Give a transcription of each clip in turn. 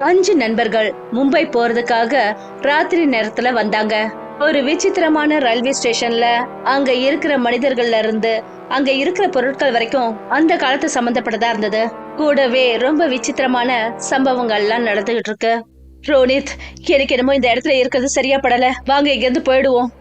5 நண்பர்கள் மும்பை போறதுக்காக ராத்திரி நேரத்துல வந்தாங்க. ஒரு விசித்திரமான ரயில்வே ஸ்டேஷன்ல அங்க இருக்கிற மனிதர்கள்ல இருந்து அங்க இருக்கிற பொருட்கள் வரைக்கும் அந்த காலத்து சம்பந்தப்பட்டதா இருந்தது. கூடவே ரொம்ப விசித்திரமான சம்பவங்கள்லாம் நடந்துகிட்டு இருக்கு. ரோனித், எனக்கு என்னமோ இந்த இடத்துல இருக்கிறது சரியா படல. வாங்க இங்க இருந்து போயிடுவோம்.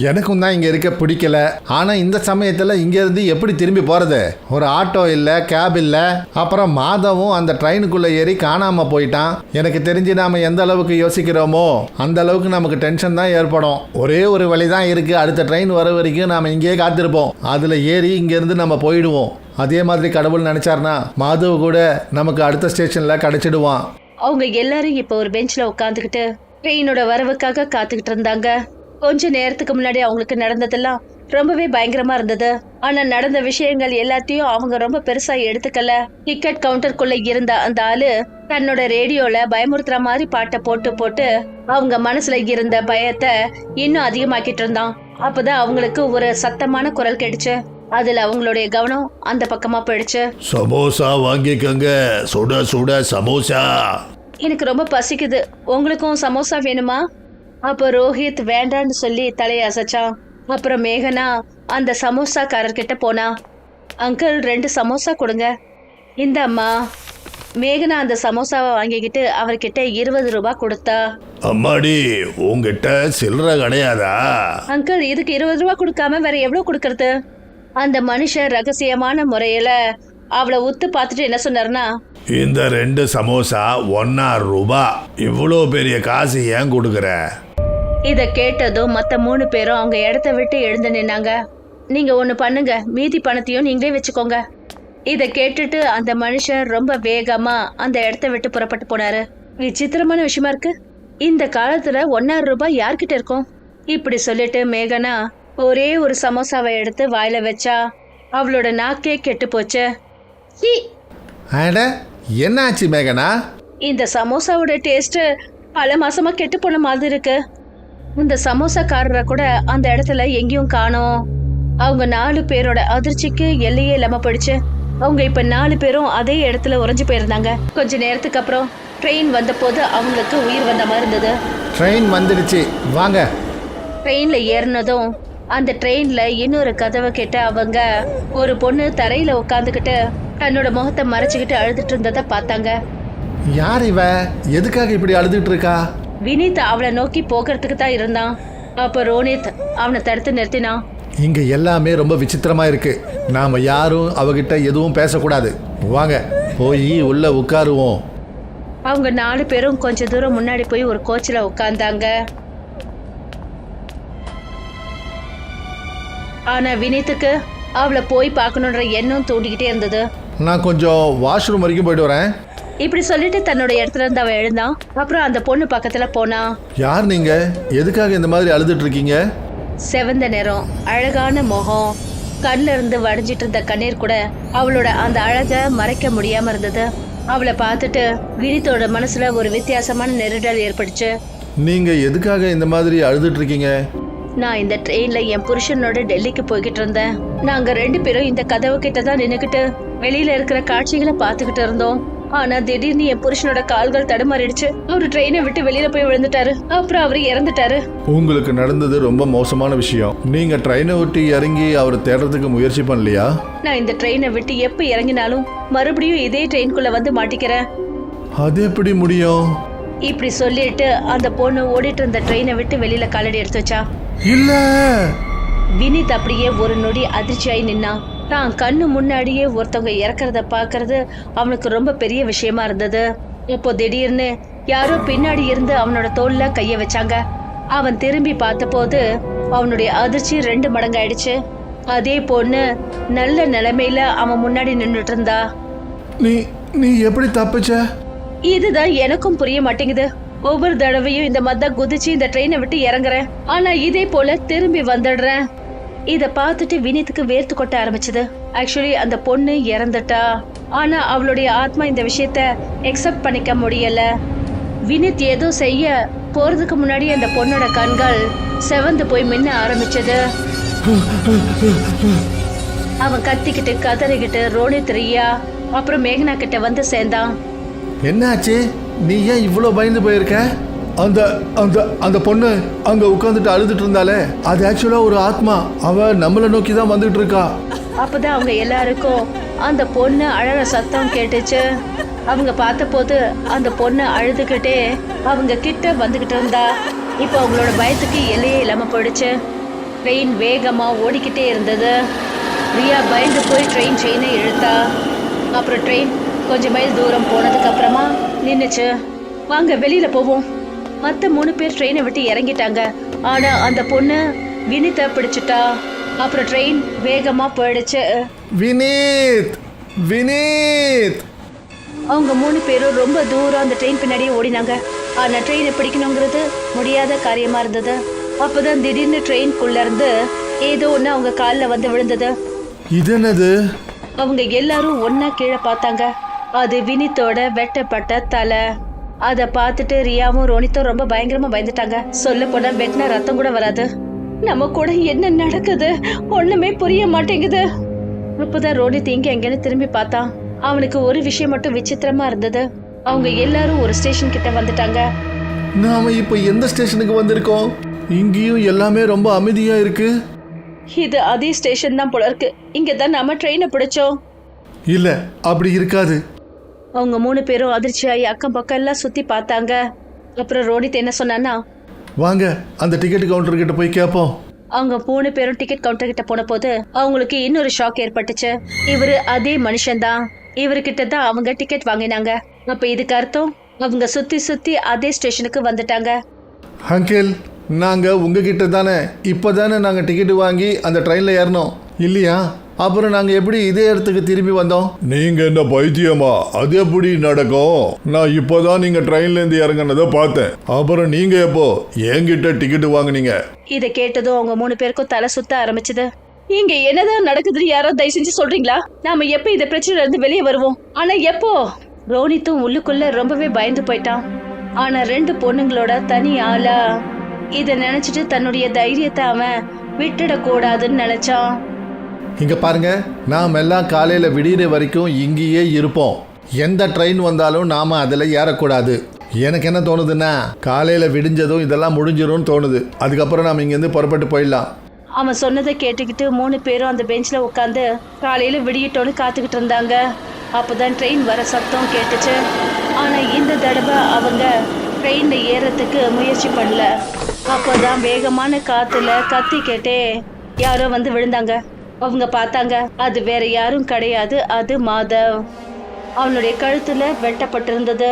எனக்கும் தான் இங்கே இருக்க பிடிக்கல. ஆனால் இந்த சமயத்தில் இங்கேருந்து எப்படி திரும்பி போகிறது? ஒரு ஆட்டோ இல்லை, கேப் இல்லை. அப்புறம் மாதவும் அந்த ட்ரெயினுக்குள்ளே ஏறி காணாமல் போயிட்டான். எனக்கு தெரிஞ்சு நாம் எந்த அளவுக்கு யோசிக்கிறோமோ அந்த அளவுக்கு நமக்கு டென்ஷன் தான் ஏற்படும். ஒரே ஒரு வழி தான் இருக்குது. அடுத்த ட்ரெயின் வர வரைக்கும் நாம் இங்கேயே காத்திருப்போம். அதில் ஏறி இங்கேருந்து நம்ம போயிடுவோம். அதே மாதிரி கடவுள் நினச்சார்னா மாதவ கூட நமக்கு அடுத்த ஸ்டேஷனில் கிடச்சிடுவான். அவங்க எல்லாரும் இப்போ ஒரு பெஞ்சில் உட்காந்துக்கிட்டு ட்ரெயினோட வரவுக்காக காத்துக்கிட்டு இருந்தாங்க. கொஞ்ச நேரத்துக்கு முன்னாடி அவங்களுக்கு நடந்ததெல்லாம் ரொம்பவே பயங்கரமா இருந்தது. ஆனா நடந்த விஷயங்கள் எல்லாத்தையும் அவங்க ரொம்ப பெருசா எடுத்துக்கல. டிக்கெட் கவுண்டருக்குள்ள இருந்த அந்த ஆளு தன்னோட ரேடியோல பயமுறுத்துற மாதிரி பாட்டை போட்டு போட்டு அவங்க மனசுல இருந்த பயத்தை இன்னும் அதிகமாக்கிட்டு இருந்தான். அப்பதான் அவங்களுக்கு ஒரு சத்தமான குரல் கேட்டுச்சு. அதுல அவங்களுடைய கவனம் அந்த பக்கமா போயிடுச்சு. சமோசா வாங்கிக்கங்க, சுட சுட சமோசா. எனக்கு ரொம்ப பசிக்குது, உங்களுக்கும் சமோசா வேணுமா? அப்போ ரோஹித் வேண்டான்னு சொல்லி தலையை அசைச்சான். அப்புறம் மேகனா அந்த சமோசாக்காரர்கிட்ட போனா. அங்கிள், 2 சமோசா கொடுங்க. இந்த அம்மா. மேகனா அந்த சமோசாவை வாங்கிக்கிட்டு அவர்கிட்ட 20 ரூபாய் கொடுத்தா. அம்மாடி, உங்ககிட்ட சில்லறை கிடையாதா? அங்கிள், இதுக்கு 20 ரூபாய் கொடுக்காம வேற எவ்வளவு கொடுக்கறது? அந்த மனுஷன் ரகசியமான முறையில அவளை உத்து பார்த்துட்டு என்ன சொன்னார்னா, இந்த 2 சமோசா 1 ரூபாய். இவ்வளோ பெரிய காசு ஏன் கொடுக்குற? இத கேட்டதும் மத்த 3 பேரும் அவங்க இடத்த விட்டு எழுந்து நின்னாங்க. நீங்க ஒண்ணு பண்ணுங்க, மீதி பணத்தையும் நீங்களே வச்சுக்கோங்க. இத கேட்டுட்டு அந்த மனுஷன் ரொம்ப வேகமா அந்த இடத்த விட்டு புறப்பட்டு போனாரு. விசித்திரமான விஷயமா இருக்கு, இந்த காலத்துல 1 ரூபாய் யார்கிட்ட இருக்கும்? இப்படி சொல்லிட்டு மேகனா ஒரே ஒரு சமோசாவை எடுத்து வாயில வச்சா. அவளோட நாக்கே கெட்டு போச்சு. என்னாச்சு மேகனா? இந்த சமோசாவோட டேஸ்ட் பல மாசமா கெட்டு போன மாதிரி இருக்கு. இந்த சமோசாக்காரரை கூட அந்த இடத்துல எங்கேயும் காணோம். அவங்க 4 பேரோட அதிர்ச்சிக்கு எல்லையே இல்லாம போயிடுச்சு. அவங்க இப்ப 4 பேரும் அதே இடத்துல உறைஞ்சு போயிருந்தாங்க. கொஞ்ச நேரத்துக்கு அப்புறம் ட்ரெயின் வந்த போது அவங்களுக்கு உயிர் வந்த மாதிரி இருந்தது. ட்ரெயின் வந்துடுச்சு, வாங்க. ட்ரெயின்ல ஏறினதும் அந்த ட்ரெயின்ல இன்னொரு கதவை கேட்ட அவங்க ஒரு பொண்ணு தரையில உட்காந்துக்கிட்டு தன்னோட முகத்தை மறைச்சுக்கிட்டு அழுதுட்டு இருந்ததை பார்த்தாங்க. யார் இவ? எதுக்காக இப்படி அழுதுட்டு இருக்கா? வினித் அவளை நோக்கி போகிறதுக்கு தான் இருந்தான். அப்ப ரோனித் அவனை தடுத்து நிறுத்தினான். இங்க எல்லாமே ரொம்ப விசித்திரமா இருக்கு. நாம யாரும் அவகிட்ட எதுவும் பேசக்கூடாது. வாங்க போய் உள்ள உட்காருவோம். அவங்க 4 பேரும் கொஞ்ச தூரம் முன்னாடி போய் ஒரு கோச்சில உட்கார்ந்தாங்க. ஆனா வினித்துக்கு அவளை போய் பார்க்கணுன்ற எண்ணம் தூண்டிக்கிட்டே இருந்தது. நான் கொஞ்சம் வாஷ்ரூம் வரைக்கும் போயிட்டு வரேன். இப்படி சொல்லிட்டு தன்னோட இடத்துல இருந்து அவன் எழுந்தான். அப்புறம் அந்த பொண்ணு பக்கத்துல போனா. யார் நீங்க? எதுக்காக இந்த மாதிரி அழுதுட்டு இருக்கீங்க? செவந்த நேரம், அழகான முகம், கண்ல இருந்து வடிஞ்சிட்டு இருந்த கண்ணீர் கூட அவளோட அந்த அழகை மறைக்க முடியாம இருந்தது. அவளை பார்த்துட்டு வினித்தோட மனசுல ஒரு வித்தியாசமான நெருடல் ஏற்பட்டுச்சு. நீங்க எதுக்காக இந்த மாதிரி அழுதுட்டு இருக்கீங்க? நான் இந்த ட்ரெயின்ல என் புருஷனோட டெல்லிக்கு போய்கிட்டு இருந்தேன். நாங்க 2 பேரும் இந்த கதவு கிட்ட தான் நின்னுக்கிட்டு வெளியில இருக்கிற காட்சிகளை பார்த்துக்கிட்டு இருந்தோம். ஆனா திடீர்னு என் புருஷனோட கால்கள் தடுமாறிடுச்சு. அவரு ட்ரெயினை விட்டு வெளியில போய் விழுந்துட்டாரு. அப்புறம் அவரு இறந்துட்டாரு. உங்களுக்கு நடந்தது ரொம்ப மோசமான விஷயம். நீங்க ட்ரெயினை விட்டு இறங்கி அவரை தேடுறதுக்கு முயற்சி பண்ணலையா? நான் இந்த ட்ரெயினை விட்டு எப்ப இறங்கினாலும் மறுபடியும் இதே ட்ரெயின்குள்ள வந்து மாட்டிக்கிறேன். அது எப்படி முடியும்? இப்படி சொல்லிட்டு அந்த பொண்ணு ஓடிட்டு இருந்த ட்ரெயினை விட்டு வெளியில காலடி எடுத்து வச்சா. இல்ல. வினித் அப்படியே ஒரு நொடி அதிர்ச்சியாயி நின்னான். தான் கண்ணு முன்னாடியே ஒருத்தவங்க இறக்குறத பாக்குறது அவனுக்கு ரொம்ப பெரிய விஷயமா இருந்தது. இப்போ திடீர்னு யாரோ பின்னாடி இருந்து அவனோட தோல்ல கைய வச்சாங்க. அவன் திரும்பி பார்த்த போது அவனுடைய அதிர்ச்சி 2 மடங்காயிடுச்சு. அதே பொண்ணு நல்ல நிலைமையில அவன் முன்னாடி நின்றுட்டு இருந்தா. நீ எப்படி தப்பிச்ச? இதுதான் எனக்கும் புரிய மாட்டேங்குது. ஒவ்வொரு தடவையும் இந்த மாதிரி குதிச்சு இந்த ட்ரெயினை விட்டு இறங்குறேன். ஆனா இதே போல திரும்பி வந்துடுறேன். இத பார்த்துட்டு வினித்துக்கு வேர்த்து கொட்ட ஆரம்பிச்சது. ஆக்சுவலி அந்த பொண்ணு இறந்துட்டா. ஆனா அவளுடைய ஆத்மா இந்த விஷயத்த எக்ஸெப்ட் பண்ணிக்க முடியல. வினித் ஏதோ செய்ய போறதுக்கு முன்னாடி அந்த பொண்ணோட கண்கள் செவந்து போய் மின்ன ஆரம்பிச்சது. அவன் கத்திக்கிட்டு கதறிக்கிட்டு ரோனித், ரியா அப்புறம் மேகனா கிட்ட வந்து சேர்ந்தான். என்னாச்சு? நீ ஏன் இவ்வளோ பயந்து போயிருக்க? அந்த அந்த அந்த பொண்ணு அங்க உட்காந்துட்டு அழுதுட்டு இருந்தாலே, அது ஆக்சுவலா ஒரு ஆத்மா. அவ நம்மளை நோக்கி தான் வந்துட்டு இருக்கா. அப்பதான் அவங்க எல்லாருக்கும் அந்த பொண்ணு அழற சத்தம் கேட்டுச்சு. அவங்க பார்த்தபோது அந்த பொண்ணு அழுதுகிட்டே அவங்க கிட்ட வந்துகிட்டு இருந்தா. இப்போ அவங்களோட பயத்துக்கு எல்லையே இல்லாம போயிடுச்சு. ட்ரெயின் வேகமா ஓடிக்கிட்டே இருந்தது. ரியா பயந்து போய் ட்ரெயின் செயினை இழுத்தா. அப்புறம் ட்ரெயின் கொஞ்சம் மைல் தூரம் போனதுக்கு அப்புறமா நின்னுச்சு. வாங்க வெளியில போவோம். மற்ற 3 பேர் ட்ரெயினை விட்டு இறங்கிட்டாங்க. ஆனா அந்த பொண்ணு வினித்தை பிடிச்சிட்டா. அப்புறம் ட்ரெயின் வேகமா போயிடுச்சு. வினீத், வினீத்! அவங்க 3 பேரும் ரொம்ப தூரம் அந்த ட்ரெயின் பின்னாடியே ஓடினாங்க. ஆனா ட்ரெயினை பிடிக்கணுங்கிறது முடியாத காரியமா இருந்தது. அப்பதான் திடீர்னு ட்ரெயின்குள்ள இருந்து ஏதோ ஒண்ணு அவங்க காலில் வந்து விழுந்தது. இது என்னது? அவங்க எல்லாரும் ஒன்னா கீழே பார்த்தாங்க. அது வினித்தோட வெட்டப்பட்ட தலை. அதை பார்த்துட்டு ரியாவும் ரோனித்தும் ரொம்ப பயங்கரமா பயந்துட்டாங்க. சொல்ல போனா வெட்டின ரத்தம் கூட வராது. நம்ம கூட என்ன நடக்குது ஒண்ணுமே புரிய மாட்டேங்குது. அப்பதான் ரோனித் இங்க எங்கன்னு திரும்பி பார்த்தான். அவனுக்கு ஒரு விஷயம் மட்டும் விசித்திரமா இருந்தது. அவங்க எல்லாரும் ஒரு ஸ்டேஷன் கிட்ட வந்துட்டாங்க. நாம இப்ப எந்த ஸ்டேஷனுக்கு வந்திருக்கோம்? இங்கேயும் எல்லாமே ரொம்ப அமைதியா இருக்கு. இது அதே ஸ்டேஷன் தான் போல இருக்கு. இங்கதான் நாம ட்ரெயினை பிடிச்சோம். இல்ல, அப்படி இருக்காது. அவங்க 3 பேரும் அதிர்ச்சியாகி அக்கம் பக்கம் எல்லாம் சுத்தி பார்த்தாங்க. அப்புறம் ரோனித் என்ன சொன்னான்னா, வாங்க அந்த டிக்கெட் கவுண்டர் கிட்ட போய் கேட்போம். அவங்க 3 பேரும் டிக்கெட் கவுண்டர் கிட்ட போன போது அவங்களுக்கு இன்னொரு ஷாக் ஏற்பட்டுச்சு. இவரு அதே மனுஷன்தான். இவர்கிட்ட தான் அவங்க டிக்கெட் வாங்கினாங்க. அப்ப இதுக்கு அர்த்தம் அவங்க சுத்தி சுத்தி அதே ஸ்டேஷனுக்கு வந்துட்டாங்க. அங்கிள், நாங்க உங்ககிட்ட தானே இப்போதானே நாங்க டிக்கெட் வாங்கி அந்த ட்ரெயின்ல ஏறணும் இல்லையா? அப்புறம் நாங்க எப்படி இதே இடத்துக்கு திரும்பி வந்தோம்? நீங்க என்ன பைத்தியமா? அது எப்படி நடக்கும்? நான் இப்போதான் நீங்க ட்ரெயின்ல இருந்து இறங்கினதை பார்த்தேன். அப்புறம் நீங்க எப்போ என்கிட்ட டிக்கெட் வாங்குனீங்க? இதை கேட்டதும் அவங்க 3 பேருக்கும் தலை சுத்த ஆரம்பிச்சது. இங்க என்னதான் நடக்குதுன்னு யாரோ தயவு செஞ்சு சொல்றீங்களா? நாம எப்ப இந்த பிரச்சனைல இருந்து வெளியே வருவோம்? ஆனா எப்போ? ரோனித்தும் உள்ளுக்குள்ள ரொம்பவே பயந்து போயிட்டான். ஆனா 2 பொண்ணுங்களோட தனி ஆளா இத நினைச்சிட்டு தன்னுடைய தைரியத்தை அவன் விட்டுடக்கூடாதுன்னு நினைச்சான். இங்க பாருங்க, நாம் எல்லாம் காலையில விடிகிற வரைக்கும் இங்கேயே இருப்போம். எந்த ட்ரெயின் வந்தாலும் நாம அதில் ஏறக்கூடாது. எனக்கு என்ன தோணுதுன்னா, காலையில விடிஞ்சதும் இதெல்லாம் முடிஞ்சிரும்னு தோணுது. அதுக்கப்புறம் நாம் இங்கேருந்து புறப்பட்டு போயிடலாம். அவன் சொன்னதை கேட்டுக்கிட்டு 3 பேரும் அந்த பெஞ்சில் உட்காந்து காலையில விடியட்டோன்னு காத்துக்கிட்டு இருந்தாங்க. அப்போதான் ட்ரெயின் வர சத்தம் கேட்டுச்சு. ஆனா இந்த தடவை அவங்க ட்ரெயின்ல ஏறத்துக்கு முயற்சி பண்ணல. அப்போதான் வேகமான காத்துல கத்தி கேட்டே யாரோ வந்து விழுந்தாங்க. அவங்க பார்த்தாங்க, அது வேற யாரும் கிடையாது, அது மாதவ். அவனுடைய கழுத்துல வெட்டப்பட்டிருந்தது.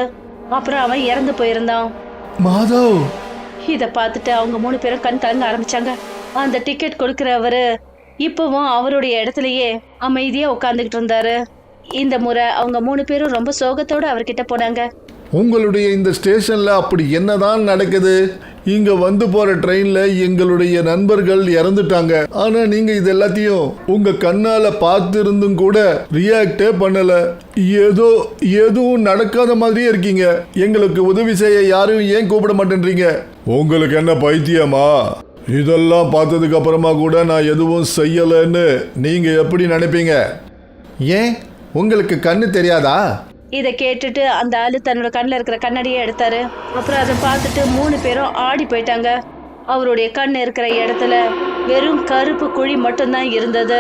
அப்புறம் அவன் இறந்து போயிருந்தான். மாதவ்! இதை பார்த்துட்டு அவங்க 3 பேரும் கண் கலங்க ஆரம்பிச்சாங்க. அந்த டிக்கெட் கொடுக்கறவரு இப்பவும் அவருடைய இடத்துலயே அமைதியா உட்காந்துக்கிட்டு இருந்தாரு. இந்த முறை அவங்க 3 பேரும் ரொம்ப சோகத்தோட அவர்கிட்ட போனாங்க. உங்களுடைய இந்த ஸ்டேஷன்ல அப்படி என்னதான் நடக்குது? இங்க வந்து போற ட்ரெயின்ல எங்களுடைய நண்பர்கள் இறந்துட்டாங்க. ஆனா நீங்க இது எல்லாத்தையும் உங்க கண்ணால பார்த்திருந்தும் கூட ரியாக்டே பண்ணல. எதுவும் நடக்காத மாதிரியே இருக்கீங்க. எங்களுக்கு உதவி செய்ய யாரும் ஏன் கூப்பிட மாட்டேன்றீங்க? உங்களுக்கு என்ன பைத்தியமா? இதெல்லாம் பார்த்ததுக்கு அப்புறமா கூட நான் எதுவும் செய்யலைன்னு நீங்க எப்படி நினைப்பீங்க? ஏன் உங்களுக்கு கண்ணு தெரியாதா? இதை கேட்டுட்டு அந்த ஆளு தன்னோட கண்ணில் இருக்கிற கண்ணாடியை எடுத்தாரு. அப்புறம் அதை பார்த்துட்டு 3 பேரும் ஆடி போயிட்டாங்க. அவருடைய கண் இருக்கிற இடத்துல வெறும் கருப்பு குழி மட்டும்தான் இருந்தது.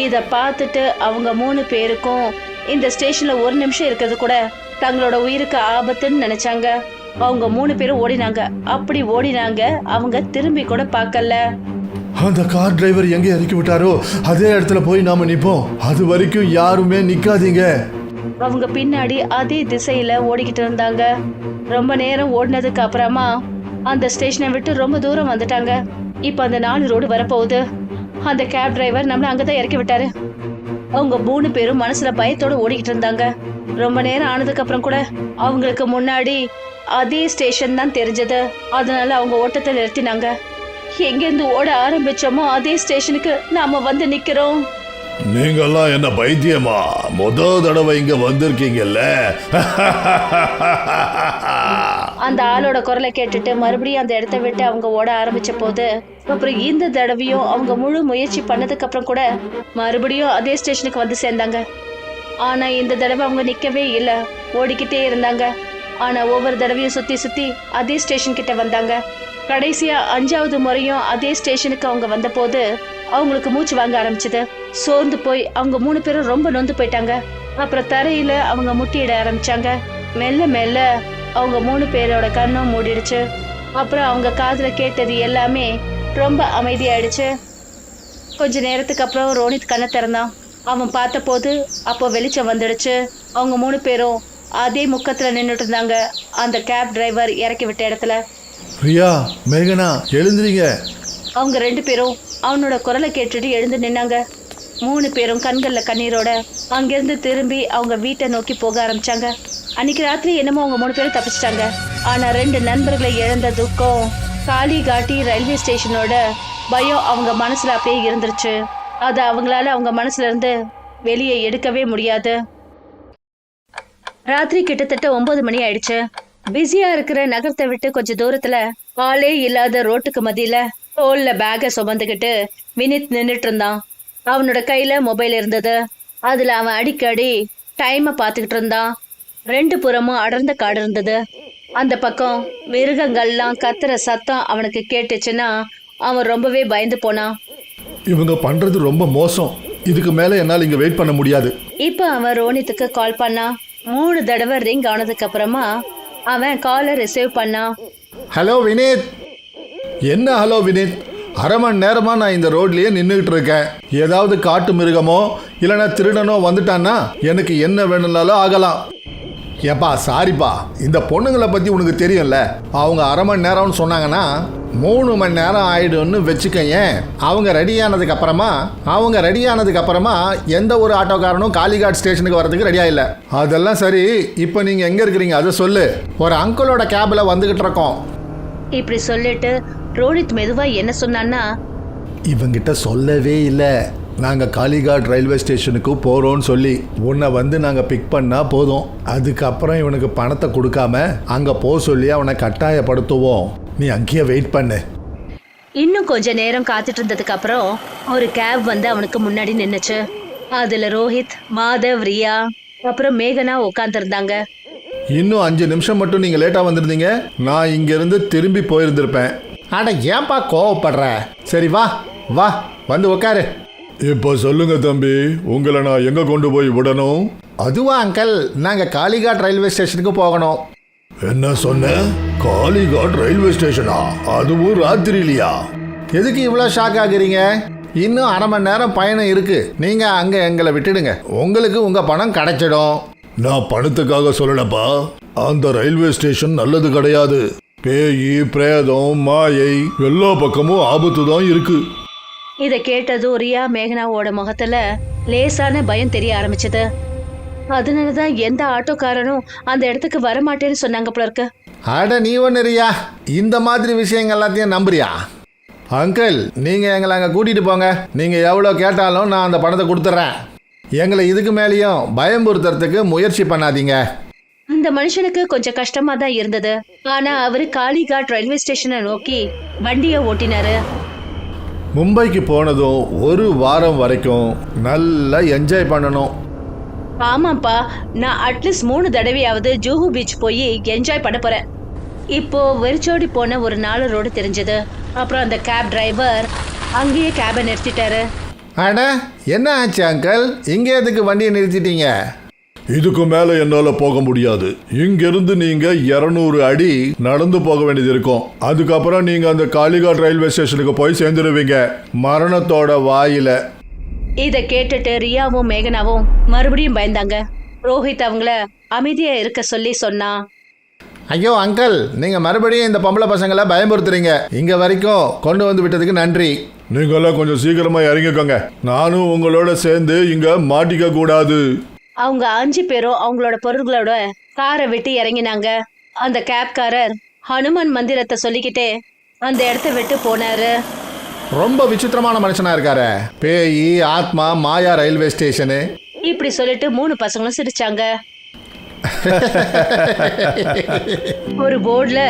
இதை பார்த்துட்டு அவங்க 3 பேருக்கும் இந்த ஸ்டேஷன்ல ஒரு நிமிஷம் இருக்கிறது கூட தங்களோட உயிருக்கு ஆபத்துன்னு நினைச்சாங்க. அவங்க 3 பேரும் ஓடினாங்க. அப்படி ஓடினாங்க, அவங்க திரும்பி கூட பார்க்கல. அந்த கார் டிரைவர் எங்கே இறக்கி விட்டாரோ அதே இடத்துல போய் நாம நிப்போம். அது வரைக்கும் யாருமே நிக்காதீங்க. அவங்க பின்னாடி அதே திசையில ஓடிக்கிட்டு இருந்தாங்க. ரொம்ப நேரம் ஓடினதுக்கு அப்புறமா அந்த ஸ்டேஷனை விட்டு ரொம்ப தூரம் வந்துட்டாங்க. இப்ப அந்த 4 ரோடு வரப்போகுது. அந்த கேப் டிரைவர் நம்மள அங்கதான் இறக்கி விட்டாரு. அவங்க 3 பேரும் மனசுல பயத்தோட ஓடிக்கிட்டு இருந்தாங்க. ரொம்ப நேரம் ஆனதுக்கு அப்புறம் கூட அவங்களுக்கு முன்னாடி அதே ஸ்டேஷன் தான் தெரிஞ்சது. அதனால அவங்க ஓட்டத்தை நிறுத்தினாங்க. எங்கேருந்து ஓட ஆரம்பிச்சோமோ அதே ஸ்டேஷனுக்கு நாம வந்து நிக்கிறோம். நீங்கெல்லாம் என்ன பைத்தியமா? முதல் தடவை இங்க வந்திருக்கீங்கல்ல? அந்த ஆளோட குரலை கேட்டுட்டு மறுபடியும் அந்த இடத்த விட்டு அவங்க ஓட ஆரம்பிச்ச போது, அப்புறம் இந்த தடவையும் அவங்க முழு முயற்சி பண்ணதுக்கு அப்புறம் கூட மறுபடியும் அதே ஸ்டேஷனுக்கு வந்து சேர்ந்தாங்க. ஆனா இந்த தடவை அவங்க நிக்கவே இல்ல, ஓடிக்கிட்டே இருந்தாங்க. ஆனா ஒவ்வொரு தடவையும் சுத்தி சுத்தி அதே ஸ்டேஷன் கிட்ட வந்தாங்க. கடைசியா 5வது முறையும் அதே ஸ்டேஷனுக்கு அவங்க வந்த போது அவங்களுக்கு மூச்சு வாங்க ஆரம்பிச்சது. சோர்ந்து போய் அவங்க 3 பேரும் ரொம்ப நொந்து போயிட்டாங்க. அப்புறம் தரையில அவங்க முட்டியிட ஆரம்பிச்சாங்க. மெல்ல மெல்ல அவங்க 3 பேரோட கண்ணும் மூடிடுச்சு. அப்புறம் அவங்க காதுல கேட்டது எல்லாமே ரொம்ப அமைதியாயிடுச்சு. கொஞ்ச நேரத்துக்கு அப்புறம் ரோனித் கண்ணை திறந்தான். அவன் பார்த்த போது அப்போ வெளிச்சம் வந்துடுச்சு. அவங்க 3 பேரும் அதே முக்கத்துல நின்றுட்டு இருந்தாங்க, அந்த கேப் டிரைவர் இறக்கி விட்ட இடத்துல. ரியா, மேகனா, எழுந்துறீங்க. அவங்க 2 பேரும் அவனோட குரலை கேட்டுட்டு எழுந்து நின்னாங்க. 3 பேரும் கண்கள்ல கண்ணீரோட அங்கிருந்து திரும்பி அவங்க வீட்டை நோக்கி போக ஆரம்பிச்சாங்க. அன்னைக்கு ராத்திரி என்னமோ அவங்க 3 பேரும் தப்பிச்சிட்டாங்க. ஆனா 2 நண்பர்களை இழந்த துக்கம், காளிகாட்டி ரயில்வே ஸ்டேஷனோட பயம் அவங்க மனசுல அப்படியே இருந்துருச்சு. அது அவங்களால அவங்க மனசுல இருந்து வெளியே எடுக்கவே முடியாது. ராத்திரி கிட்டத்தட்ட 9 மணி ஆயிடுச்சு. பிஸியா இருக்கிற நகரத்தை விட்டு கொஞ்சம் தூரத்துல ஆளே இல்லாத ரோட்டுக்கு மத்தியில தோல்ல பேக சுமந்துக்கிட்டு வினித் நின்னுட்டு இருந்தான். அவனோட கையில மொபைல் இருந்தது. அதுல அவன் அடிக்கடி டைமை பார்த்துக்கிட்டு இருந்தான். 2 புறமும் அடர்ந்த காடு இருந்தது. அந்த பக்கம் மிருகங்கள்லாம் கத்துற சத்தம் அவனுக்கு கேட்டுச்சுன்னா அவன் ரொம்பவே பயந்து போனான். இவங்க பண்றது ரொம்ப மோசம். இதுக்கு மேல என்னால் இங்க வெயிட் பண்ண முடியாது. இப்ப அவன் ரோனித்துக்கு கால் பண்ணான். 3 தடவை ரிங் ஆனதுக்கு அப்புறமா அவன் காலை ரிசீவ் பண்ணான். ஹலோ வினீத். என்ன ஹலோ வினித்? அரை மணி நேரமா நான் இந்த ரோட்லயே நின்றுகிட்டு இருக்கேன். ஏதாவது காட்டு மிருகமோ இல்லைன்னா திருடனோ வந்துட்டான்னா எனக்கு என்ன வேணும்னாலும் ஆகலாம். ஏப்பா சாரிப்பா, இந்த பொண்ணுங்களை பற்றி உனக்கு தெரியும்ல. அவங்க அரை மணி நேரம்னு சொன்னாங்கன்னா 3 மணி நேரம் ஆயிடும்னு வச்சுக்கேன். அவங்க ரெடியானதுக்கு அப்புறமா எந்த ஒரு ஆட்டோக்காரனும் காளிகாட் ஸ்டேஷனுக்கு வரதுக்கு ரெடியா இல்லை. அதெல்லாம் சரி, இப்போ நீங்கள் எங்கே இருக்கிறீங்க அதை சொல்லு. ஒரு அங்கிளோட கேபில் வந்துகிட்டு இருக்கோம். இப்படி சொல்லிட்டு ரோனித் மெதுவா என்ன சொன்னான்னா, இவங்கிட்ட சொல்லவே இல்லை நாங்கள் காளிகாட் ரயில்வே ஸ்டேஷனுக்கு போகிறோன்னு சொல்லி. உன்னை நாங்கள் பிக் பண்ணால் போதும். அதுக்கப்புறம் இவனுக்கு பணத்தை கொடுக்காம அங்கே போக சொல்லி அவனை கட்டாயப்படுத்துவோம். நீ அங்கேயே வெயிட் பண்ணு. இன்னும் கொஞ்ச நேரம் காத்துட்டு இருந்ததுக்கு அப்புறம் ஒரு கேப் வந்து அவனுக்கு முன்னாடி நின்னுச்சு. அதுல ரோஹித், மாதவ், ரியா அப்புறம் மேகனா உட்காந்துருந்தாங்க. இன்னும் 5 நிமிஷம் மட்டும் நீங்கள் லேட்டாக வந்திருந்தீங்க, நான் இங்கேருந்து திரும்பி போயிருந்திருப்பேன். அட ஏன்பா கோவப்படுற? சரி வா வா வந்து உட்காரு. இப்போ சொல்லுங்க தம்பி, உங்களை நான் எங்க கொண்டு போய் விடணும்? அதுவா அங்கிள், நாங்கள் காளிகாட் ரயில்வே ஸ்டேஷனுக்கு போகணும். என்ன சொன்ன? காளிகாட் ரயில்வே ஸ்டேஷனா? அதுவும் ராத்திரிலையா? எதுக்கு இவ்வளோ ஷாக் ஆகுறீங்க? இன்னும் அரை மணி நேரம் பயணம் இருக்கு. நீங்கள் அங்கே எங்களை விட்டுடுங்க, உங்களுக்கு உங்கள் பணம் கிடைச்சிடும். நான் பணத்துக்காக சொல்லலப்பா. அந்த ரயில்வே ஸ்டேஷன் நல்லது கிடையாது. பேயி, பிரேதம், மாயை எல்லா பக்கமும் ஆபத்து தான் இருக்கு. இதை கேட்டதும் ரியா மேகனாவோட முகத்துல லேசான பயம் தெரிய ஆரம்பிச்சது. அதனாலதான் எந்த ஆட்டோக்காரனும் அந்த இடத்துக்கு வரமாட்டேன்னு சொன்னாங்க போல இருக்கு. அட நீ ஒன்று ரியா, இந்த மாதிரி விஷயங்கள் எல்லாத்தையும் நம்புறியா? அங்கிள், நீங்கள் எங்களை அங்கே கூட்டிகிட்டு போங்க. நீங்கள் எவ்வளோ கேட்டாலும் நான் அந்த பணத்தை கொடுத்துட்றேன். எங்களை இதுக்கு மேலேயும் பயம்புறுத்துறதுக்கு முயற்சி பண்ணாதீங்க. அந்த மனுஷனுக்கு கொஞ்சம் கஷ்டமா தான் இருந்தது. ஆனா அவரு காளிகாட் ரயில்வே ஸ்டேஷனை நோக்கி வண்டியை ஓட்டினாரு. மும்பைக்கு போனதும் 1 வாரம் வரைக்கும் நல்லா என்ஜாய் பண்ணணும். ஆமாப்பா, நான் அட்லீஸ்ட் 3 தடவையாவது ஜூஹு பீச் போய் என்ஜாய் பண்ண போறேன். இப்போ வெறிச்சோடி போன ஒரு 4 ரோடு தெரிஞ்சது. அப்புறம் அந்த கேப் டிரைவர் அங்கேயே கேபை நிறுத்திட்டாரு. அட என்ன ஆச்சு அங்கிள், இங்கே எதுக்கு வண்டியை நிறுத்திட்டீங்க? இதுக்கு மேல என்னால போக முடியாது. இங்கிருந்து நீங்க 200 அடி நடந்து போக வேண்டியது இருக்கும். அதுக்கப்புறம் நீங்க அந்த காளிகாட் ரயில்வே ஸ்டேஷனுக்கு போய் சேர்ந்துருவீங்க, மரணத்தோட வாயில. இதை கேட்டுட்டு ரியாவும் மேகனாவும் மறுபடியும் பயந்தாங்க. ரோஹித் அவங்கள அமைதியா இருக்க சொல்லி சொன்னான். ஐயோ அங்கிள், நீங்கள் மறுபடியும் இந்த பொம்பளை பசங்களை பயமுறுத்துறீங்க. இங்கே வரைக்கும் கொண்டு வந்து விட்டதுக்கு நன்றி. நீங்களாம் கொஞ்சம் சீக்கிரமா இறங்கிக்கோங்க. நானும் உங்களோட சேர்ந்து இங்க மாட்டிக்க கூடாது. அவங்க 5 பேரும் அவங்களோட பொருள்களோட காரை விட்டு இறங்கினாங்க. அந்த கேப்காரர் ஹனுமான் மந்திரத்தை சொல்லிக்கிட்டே அந்த இடத்த விட்டு போனாரு. ரொம்ப விசித்திரமான மனுஷனா இருக்காரு. பேயி, ஆத்மா, மாயா ரயில்வே ஸ்டேஷனு இப்படி சொல்லிட்டு 3 பசங்களும் சிரிச்சாங்க. ஒரு போர்டுல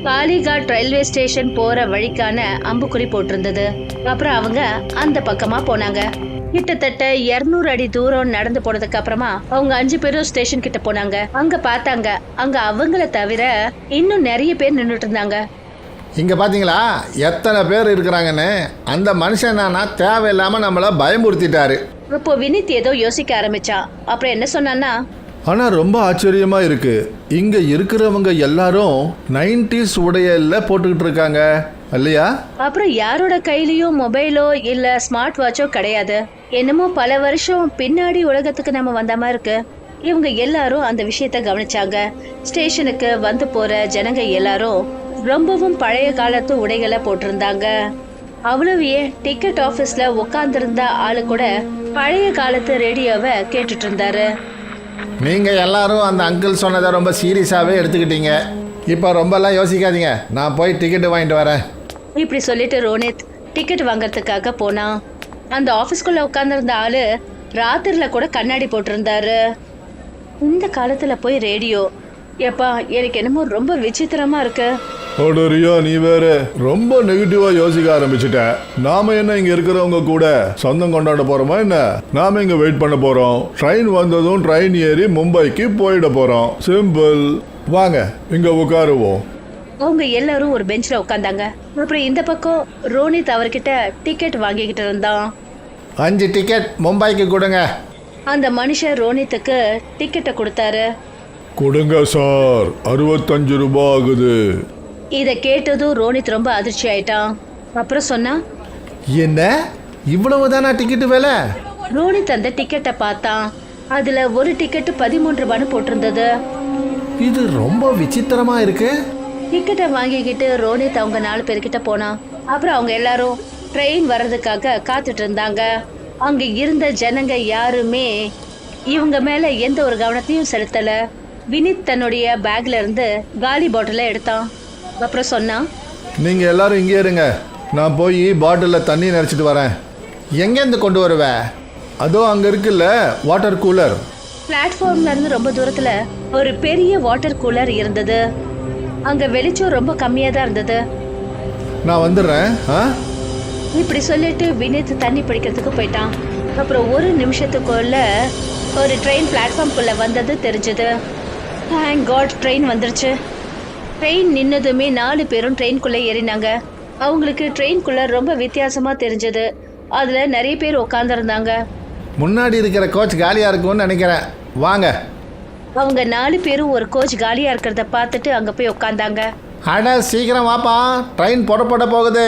காளிகாட் ரயில்வே ஸ்டேஷன் போற வழிக்கான அம்புக்குறி போட்டிருந்தது. அப்புறம் அவங்க அந்த பக்கமா போனாங்க. கிட்டத்தட்ட 200 அடி தூரம் நடந்து போனதுக்கு அப்புறமா அவங்க 5 பேரும் ஸ்டேஷன் கிட்ட போனாங்க. அங்க பார்த்தாங்க, அங்க அவங்கள தவிர இன்னும் நிறைய பேர் நின்றுட்டு இருந்தாங்க. இங்கே பார்த்தீங்களா எத்தனை பேர் இருக்கிறாங்கன்னு? அந்த மனுஷன் நானா தேவையில்லாமல் நம்மளை பயமுறுத்திட்டாரு. இப்போ வினித் ஏதோ யோசிக்க ஆரம்பிச்சான். அப்புறம் என்ன சொன்னான்னா, ஆனால் ரொம்ப ஆச்சரியமாக இருக்கு, இங்கே இருக்கிறவங்க எல்லாரும் 90s உடையில போட்டுக்கிட்டு இருக்காங்க இல்லையா? அப்புறம் யாரோட கையிலயும் மொபைலோ இல்ல ஸ்மார்ட் வாட்சோ கிடையாது. என்னமோ பல வருஷம் பின்னாடி உலகத்துக்கு நம்ம வந்த மாதிரி இருக்கு. இவங்க எல்லாரும் அந்த விஷயத்த கவனிச்சாங்க. ஸ்டேஷனுக்கு வந்து போற ஜனங்க எல்லாரும் ரொம்பவும் பழைய காலத்து உடைகளை போட்டிருந்தாங்க. அவ்வளவே டிக்கெட் ஆபீஸ்ல உட்கார்ந்திருந்த ஆளு கூட பழைய காலத்து ரேடியோவை கேட்டுட்டு இருந்தாரு. நீங்கள் எல்லாரும் அந்த அங்கிள் சொன்னதை ரொம்ப சீரியஸாகவே எடுத்துக்கிட்டீங்க. இப்போ ரொம்பலாம் யோசிக்காதீங்க, நான் போய் டிக்கெட்டு வாங்கிட்டு வரேன். இப்படி சொல்லிட்டு ரோனித் டிக்கெட் வாங்கறதுக்காக போனான். அந்த ஆபீஸ்க்குள்ள உட்கார்ந்திருந்த ஆளு ராத்திரில கூட கண்ணாடி போட்டிருந்தாரு. இந்த காலத்துல போய் ரேடியோ, எப்பா எனக்கு என்னமோ ரொம்ப விசித்திரமா இருக்கு. ரியா, நீ வேற ரொம்ப நெகட்டிவா யோசிக்க ஆரம்பிச்சுட்ட. நாம என்ன இங்க இருக்கிறவங்க கூட சொந்தம் கொண்டாட போறோமா என்ன? நாம இங்க வெயிட் பண்ண போறோம். ட்ரெயின் வந்ததும் ட்ரெயின் ஏறி மும்பைக்கு போயிட போறோம். சிம்பிள். வாங்க இங்க உட்காருவோம். அவங்க எல்லாரும் ஒரு பெஞ்ச்ல உட்கார்ந்தாங்க. அப்புறம் இந்த பக்கம் ரோனித் அவர்கிட்ட டிக்கெட் வாங்கிக்கிட்டு இருந்தான். 5 டிக்கெட் மும்பைக்கு கொடுங்க. அந்த மனுஷன் ரோனித்துக்கு டிக்கெட்டை கொடுத்தாரு. கொடுங்க சார், 65 ரூபாய் ஆகுது. இதை கேட்டதும் ரோனித் ரொம்ப அதிர்ச்சி ஆயிட்டான். அப்புறம் சொன்னா, என்ன இவ்வளவு தானா டிக்கெட்டு விலை? ரோனித் அந்த டிக்கெட்டை பார்த்தான். அதுல ஒரு டிக்கெட்டு 13 ரூபான்னு போட்டிருந்தது. இது ரொம்ப விசித்திரமா இருக்கு. டிக்கெட்டை வாங்கிக்கிட்டு ரோனித் அவங்க 4 பேர்கிட்ட போனான். அப்புறம் அவங்க எல்லாரும் ட்ரெயின் வர்றதுக்காக காத்துட்டு இருந்தாங்க. அங்க இருந்த ஜனங்க யாருமே இவங்க மேல எந்த ஒரு கவனத்தையும் செலுத்தல. வினித் தன்னுடைய பேக்ல இருந்து காலி பாட்டில எடுத்தான். அப்புறம் சொன்னான், நீங்க எல்லாரும் இங்கே இருங்க, நான் போய் பாட்டிலில் தண்ணி நிறச்சிட்டு வரேன். எங்கேருந்து கொண்டு வருவ? அதோ அங்க இருக்குல்ல வாட்டர் கூலர். பிளாட்ஃபார்ம்ல இருந்து ரொம்ப தூரத்துல ஒரு பெரிய வாட்டர் கூலர் இருந்தது. அங்க வெளிச்சம் ரொம்ப கம்மியா தான் இருந்தது. நான் வந்துடுறேன். இப்படி சொல்லிட்டு வினித் தண்ணி பிடிக்கிறதுக்கு போயிட்டான். அப்புறம் ஒரு நிமிஷத்துக்குள்ள ஒரு ட்ரெயின் பிளாட்ஃபார்ம்குள்ள வந்தது தெரிஞ்சது. தேங்க் காட், ட்ரெயின் வந்துருச்சு. ட்ரெயின் நின்னதுமே 4 பேரும் ட்ரெயின்குள்ள ஏறினாங்க. அவங்களுக்கு ட்ரெயின்குள்ள ரொம்ப வித்தியாசமா தெரிஞ்சது. அதுல நிறைய பேர் உட்காந்துருந்தாங்க. முன்னாடி இருக்கிற கோச் காலியாக இருக்கும்னு நினைக்கிறேன், வாங்க. அவங்க 4 பேரும் ஒரு கோச் காலியா இருக்கிறத பார்த்துட்டு அங்க போய் உட்காந்தாங்க. அட சீக்கிரம் வாப்பா, ட்ரெயின் புறப்பட போகுது.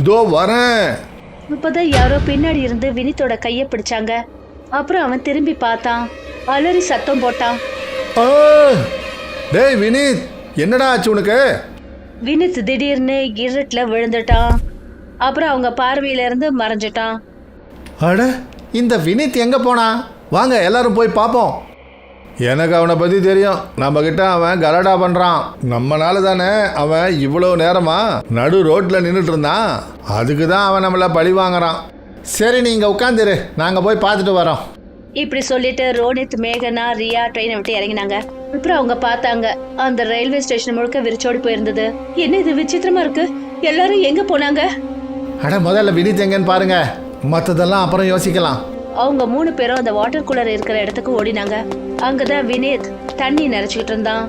இதோ வரேன். இப்பதான் யாரோ பின்னாடி இருந்து வினித்தோட கையை பிடிச்சாங்க. அப்புறம் அவன் திரும்பி பார்த்தான். அலறி சத்தம் போட்டான். டேய் வினித், என்னடா ஆச்சு உனக்கு? வினித் திடீர்னு இருட்டுல விழுந்துட்டான். அப்புறம் அவங்க பார்வையில இருந்து மறைஞ்சிட்டான். அட இந்த வினித் எங்கே போனா? வாங்க எல்லாரும் போய் பார்ப்போம். எனக்கு அவனை பற்றி தெரியும். நம்மக்கிட்ட அவன் கலடா பண்ணுறான். நம்மனால தானே அவன் இவ்வளோ நேரமா நடு ரோட்டில் நின்றுட்டு இருந்தான். அதுக்கு தான் அவன் நம்மளை பழி வாங்குறான். சரி நீங்கள் உட்காந்துரு, நாங்கள் போய் பார்த்துட்டு வரோம். இப்படி சொல்லிட்டு ரோனித், மேகனா, ரியா ட்ரெயினை விட்டு இறங்கினாங்க. அப்புறம் அவங்க பார்த்தாங்க, அந்த ரயில்வே ஸ்டேஷன் முழுக்க விரிச்சோடி போயிருந்தது. என்ன இது விசித்திரமா இருக்கு, எல்லாரும் எங்க போனாங்க? அட முதல்ல வினித் எங்கன்னு பாருங்க, மற்றதெல்லாம் அப்புறம் யோசிக்கலாம். அவங்க 3 பேரும் அந்த வாட்டர் கூலர் இருக்கிற இடத்துக்கு ஓடினாங்க. அங்கதான் வினித் தண்ணி நிறைச்சிக்கிட்டு இருந்தான்.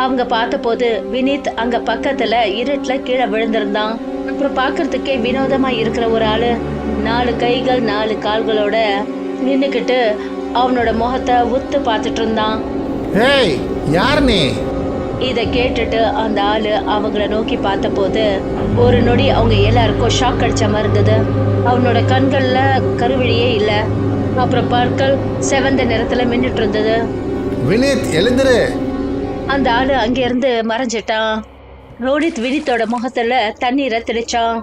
அவங்க பார்த்த போது வினித் அங்க பக்கத்துல இருட்டுல கீழே விழுந்திருந்தான். அப்புறம் பாக்குறதுக்கே வினோதமா இருக்கிற ஒரு ஆளு 4 கைகள் 4 கால்களோட நின்னுக்கிட்டு அவனோட முகத்தை உத்து பார்த்துட்டு இருந்தான். ஏய் யார் நீ? இதை கேட்டுட்டு அந்த ஆளு அவங்கள நோக்கி பார்த்த போது ஒரு நொடி அவங்க எல்லாருக்கும் ஷாக் அடிச்ச மாதிரி இருந்தது. அவனோட கண்கள்ல கருவிழியே இல்ல. அப்புறம் பற்கள் செவந்த நிறத்துல மின்னுட்டு இருந்தது. வினித் எழுந்துரு. அந்த ஆளு அங்க இருந்து மறைஞ்சிட்டான். ரோனித் வினித்தோட முகத்துல தண்ணீரை தெளிச்சான்.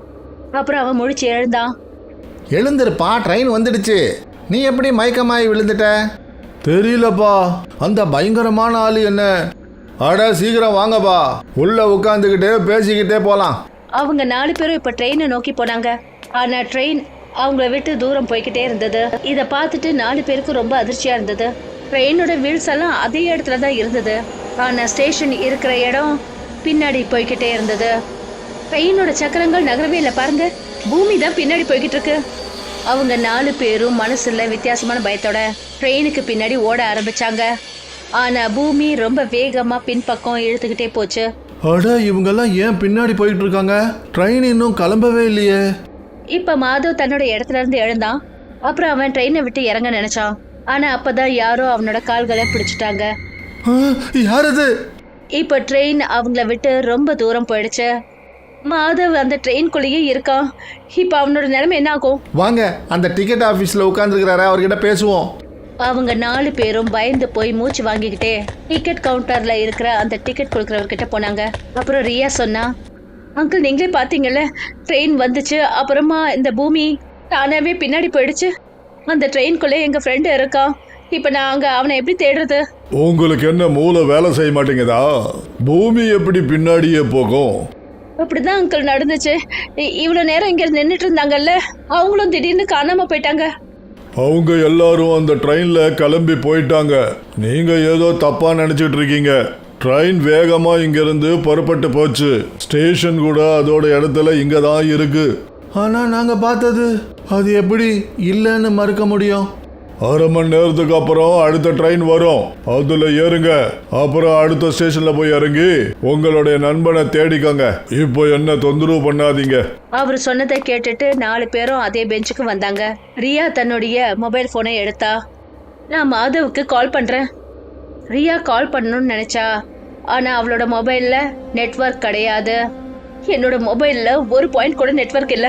அப்புறம் அவன் முழிச்சு எழுந்தான். எழுந்துருப்பா, ட்ரெயின் வந்துடுச்சு. நீ எப்படி மயக்கமாயி விழுந்துட்ட? தெரியலப்பா, அந்த பயங்கரமான ஆளு என்ன. அட சீக்கிரம் வாங்கப்பா, உள்ள உட்காந்துக்கிட்டே பேசிக்கிட்டே போலாம். அவங்க 4 பேரும் இப்ப ட்ரெயினை நோக்கி போனாங்க. ஆனா ட்ரெயின் அவங்கள விட்டு தூரம் போய்கிட்டே இருந்தது. இதை பார்த்துட்டு 4 பேருக்கு ரொம்ப அதிர்ச்சியா இருந்தது. ட்ரெயினோட வீல்ஸ் எல்லாம் அதே இடத்துல தான் இருந்தது. ஆனா ஸ்டேஷன் இருக்கிற இடம் பின்னாடி போய்கிட்டே இருந்தது. ட்ரெயினோட சக்கரங்கள் நகரவே இல்லை, பாருங்க, பூமி தான் பின்னாடி போய்கிட்டு இருக்கு. அவங்க 4 பேரும் மனசுல வித்தியாசமான பயத்தோட ட்ரெயினுக்கு பின்னாடி ஓட ஆரம்பிச்சாங்க. ஆனா பூமி ரொம்ப வேகமா பின்பக்கம் இழுத்துக்கிட்டே போச்சு. அட இவங்கெல்லாம் ஏன் பின்னாடி போயிட்டு இருக்காங்க? ட்ரெயின் இன்னும் கிளம்பவே இல்லையே. இப்ப மாதவ் தன்னோட இடத்துல இருந்து எழுந்தான். அப்புறம் அவன் ட்ரெயினை விட்டு இறங்க நினைச்சான். ஆனா அப்பதான் யாரோ அவனோட கால்களை பிடிச்சிட்டாங்க. யார் அது? இப்ப ட்ரெயின் அவங்கள விட்டு ரொம்ப தூரம் போயிடுச்சு. மாதவ் அந்த ட்ரெயின்குள்ளேயே இருக்கான். இப்ப அவனோட நிலைமை என்ன ஆகும்? வாங்க அந்த டிக்கெட் ஆஃபீஸில் உட்காந்துருக்கிறாரு, அவர்கிட்ட பேசுவோம். அவங்க 4 பேரும் பயந்து போய் மூச்சு வாங்கிக்கிட்டே டிக்கெட் கவுண்டர்ல இருக்கிற அந்த டிக்கெட் கொடுக்கறவர்கிட்ட போனாங்க. அப்புறம் ரியா சொன்னா, அங்கிள் நீங்களே பாத்தீங்கல்ல, ட்ரெயின் வந்துச்சு, அப்புறமா இந்த பூமி தானாவே பின்னாடி போயிடுச்சு. அந்த ட்ரெயின்குள்ளே எங்க ஃப்ரெண்டு இருக்கான். இப்ப நாங்க அவனை எப்படி தேடுறது? உங்களுக்கு என்ன மூளை வேலை செய்ய மாட்டேங்குதா? பூமி எப்படி பின்னாடியே போகும்? அப்படிதான் அங்கிள் நடந்துச்சு. இவ்வளவு நேரம் இங்க நின்றுட்டு இருந்தாங்கல்ல, அவங்களும் திடீர்னு காணாம போயிட்டாங்க. அவங்க எல்லாரும் அந்த ட்ரெயின்ல கிளம்பி போயிட்டாங்க. நீங்க ஏதோ தப்பா நினைச்சிட்டு இருக்கீங்க. ட்ரெயின் வேகமா இங்கிருந்து புறப்பட்டு போச்சு. ஸ்டேஷன் கூட அதோட இடத்துல இங்க தான் இருக்கு. ஆனா நாங்க பார்த்தது அது எப்படி இல்லைன்னு மறுக்க முடியும்? அரை மணி நேரத்துக்கு அப்புறம் அடுத்த ட்ரெயின் வரும், அதுல ஏறுங்க. அப்புறம் அடுத்த ஸ்டேஷன்ல போய் இறங்கி உங்களுடைய நண்பனை தேடிக்கங்க. இப்போ என்ன தொந்தரவு பண்ணாதீங்க. அவர் சொன்னதை கேட்டுட்டு 4 பேரும் அதே பெஞ்சுக்கு வந்தாங்க. ரியா தன்னுடைய மொபைல் போனை எடுத்தா. நான் மாதவுக்கு கால் பண்றேன். ரியா கால் பண்ணணும்னு நினைச்சா. ஆனா அவளோட மொபைல்ல நெட்வொர்க் கிடையாது. என்னோட மொபைல்ல ஒரு பாயிண்ட் கூட நெட்வொர்க் இல்ல.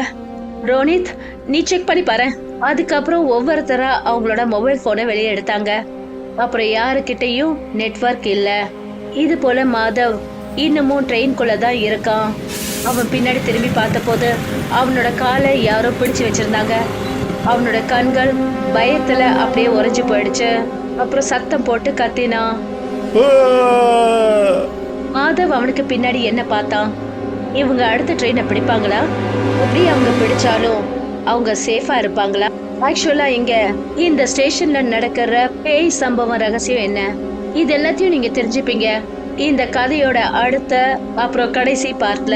ரோனித், நீ செக் பண்ணி பாரு. அதுக்கப்புறம் ஒவ்வொருத்தரா அவங்களோட மொபைல் போனை வெளியே எடுத்தாங்க. அப்புறம் யாருக்கிட்டையும் நெட்வொர்க் இல்ல. இது போல மாதவ் இன்னமும் ட்ரெயின்குள்ள தான் இருக்கான். அவன் பின்னாடி திரும்பி பார்த்த போது அவனோட காலை யாரோ பிடிச்சு வச்சிருந்தாங்க. அவனோட கண்கள் பயத்துல அப்படியே உறைஞ்சு போயிடுச்சு. அப்புறம் சத்தம் போட்டு கத்தினான். மாதவ் அவனுக்கு பின்னாடி என்ன பார்த்தான்? இவங்க அடுத்த ட்ரெயினை பிடிப்பாங்களா? அப்படி அவங்க பிடிச்சாலும் அவங்க சேஃபா இருப்பாங்களா? ஆக்சுவலா இங்க இந்த ஸ்டேஷன்ல நடக்கிற பேய் சம்பவம் ரகசியம் என்ன, இது எல்லாத்தையும் நீங்க தெரிஞ்சுப்பீங்க இந்த கதையோட அடுத்த அப்புறம் கடைசி பார்ட்ல.